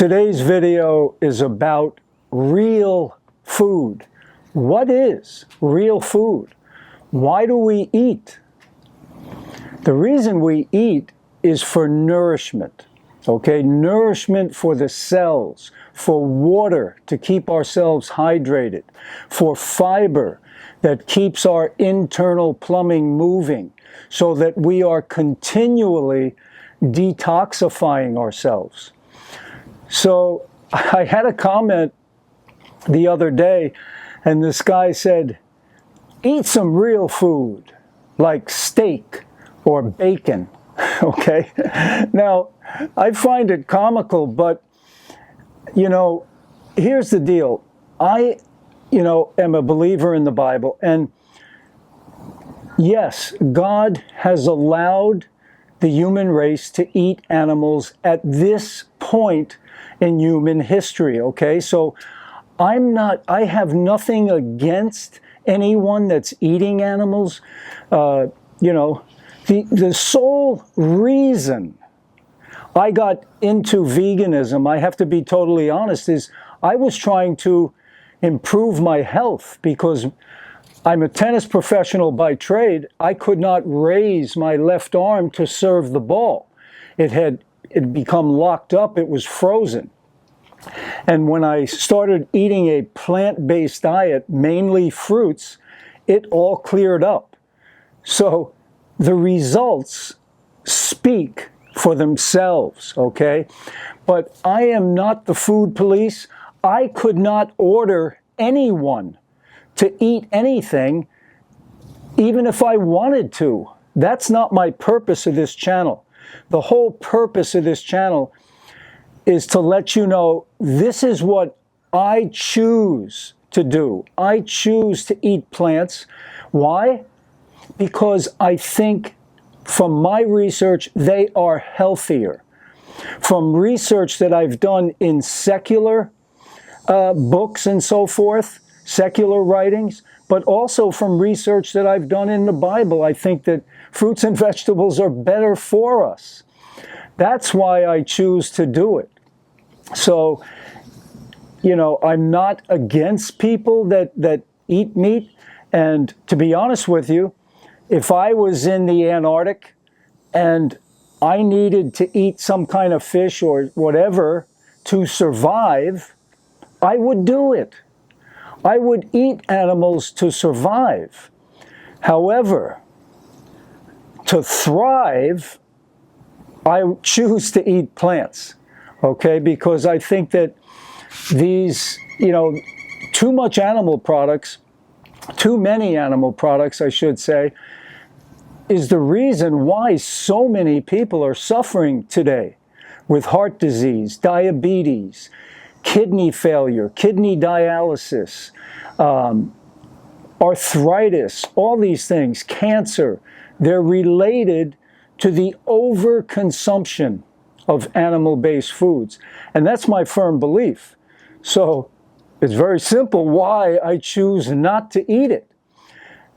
Today's video is about real food. What is real food? Why do we eat? The reason we eat is for nourishment, okay? Nourishment for the cells, for water to keep ourselves hydrated, for fiber that keeps our internal plumbing moving so that we are continually detoxifying ourselves. So I had a comment the other day, and this guy said, eat some real food, like steak or bacon, okay? Now, I find it comical, but, here's the deal. I, am a believer in the Bible, and yes, God has allowed the human race to eat animals at this point in human history, okay? So I have nothing against anyone that's eating animals. The sole reason I got into veganism, I have to be totally honest, is I was trying to improve my health because I'm a tennis professional by trade. I could not raise my left arm to serve the ball. It had become locked up, it was frozen. And when I started eating a plant-based diet, mainly fruits, it all cleared up. So the results speak for themselves, okay? But I am not the food police. I could not order anyone to eat anything, even if I wanted to. That's not my purpose of this channel. The whole purpose of this channel is to let you know this is what I choose to do. I choose to eat plants. Why? Because I think from my research, they are healthier. From research that I've done in secular books and so forth, secular writings, but also from research that I've done in the Bible, I think that fruits and vegetables are better for us. That's why I choose to do it. So, I'm not against people that eat meat. And to be honest with you, if I was in the Antarctic and I needed to eat some kind of fish or whatever to survive, I would do it. I would eat animals to survive. However, to thrive, I choose to eat plants, okay? Because I think that these, too much animal products, too many animal products, I should say, is the reason why so many people are suffering today with heart disease, diabetes, kidney failure, kidney dialysis, arthritis, all these things, cancer. They're related to the overconsumption of animal-based foods. And that's my firm belief. So it's very simple why I choose not to eat it.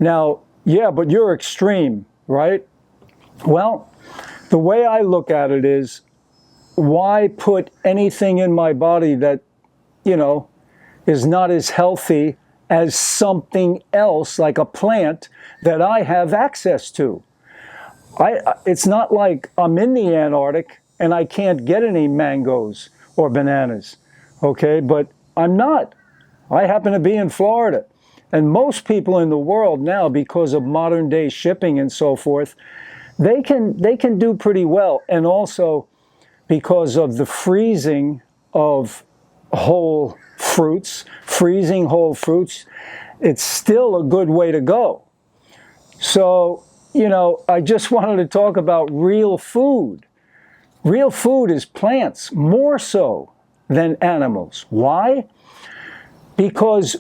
Now, yeah, but you're extreme, right? Well, the way I look at it is, why put anything in my body that, is not as healthy as something else, like a plant, that I have access to? It's not like I'm in the Antarctic and I can't get any mangoes or bananas, okay? But I'm not. I happen to be in Florida. And most people in the world now, because of modern day shipping and so forth, they can do pretty well. And also because of the freezing of whole fruits, it's still a good way to go. So, I just wanted to talk about real food. Real food is plants, more so than animals. Why? Because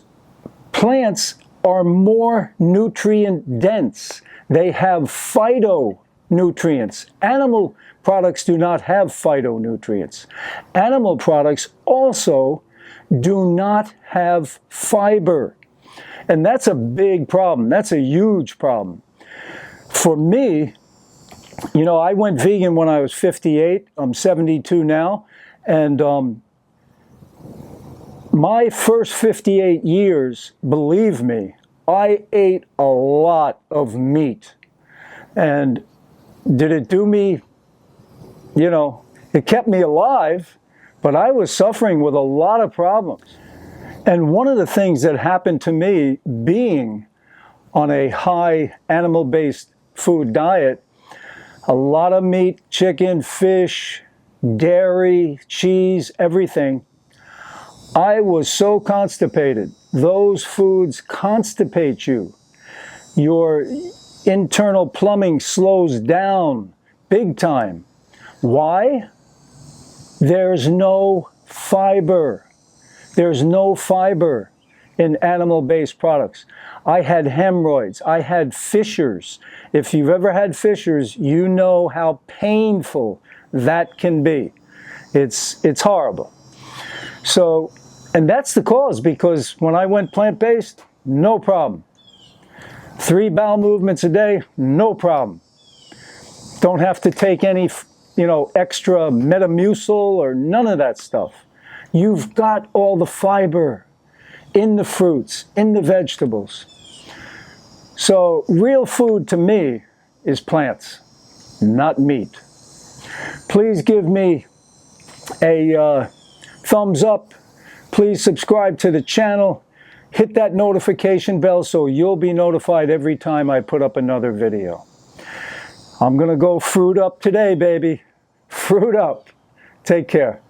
plants are more nutrient dense. They have phytonutrients. Animal products do not have phytonutrients. Animal products also do not have fiber. And that's a big problem. That's a huge problem. For me, I went vegan when I was 58. I'm 72 now. And My first 58 years, believe me, I ate a lot of meat. And did it do me, it kept me alive, but I was suffering with a lot of problems. And one of the things that happened to me being on a high animal-based food diet, a lot of meat, chicken, fish, dairy, cheese, everything, I was so constipated. Those foods constipate you. Your internal plumbing slows down big time. Why? There's no fiber. There's no fiber in animal-based products. I had hemorrhoids. I had fissures. If you've ever had fissures, you know how painful that can be. It's horrible. So, and that's the cause, because when I went plant-based, no problem. 3 bowel movements a day, no problem. Don't have to take any, extra Metamucil or none of that stuff. You've got all the fiber in the fruits, in the vegetables. So real food to me is plants, not meat. Please give me a thumbs up. Please subscribe to the channel. Hit that notification bell so you'll be notified every time I put up another video. I'm going to go fruit up today, baby. Fruit up. Take care.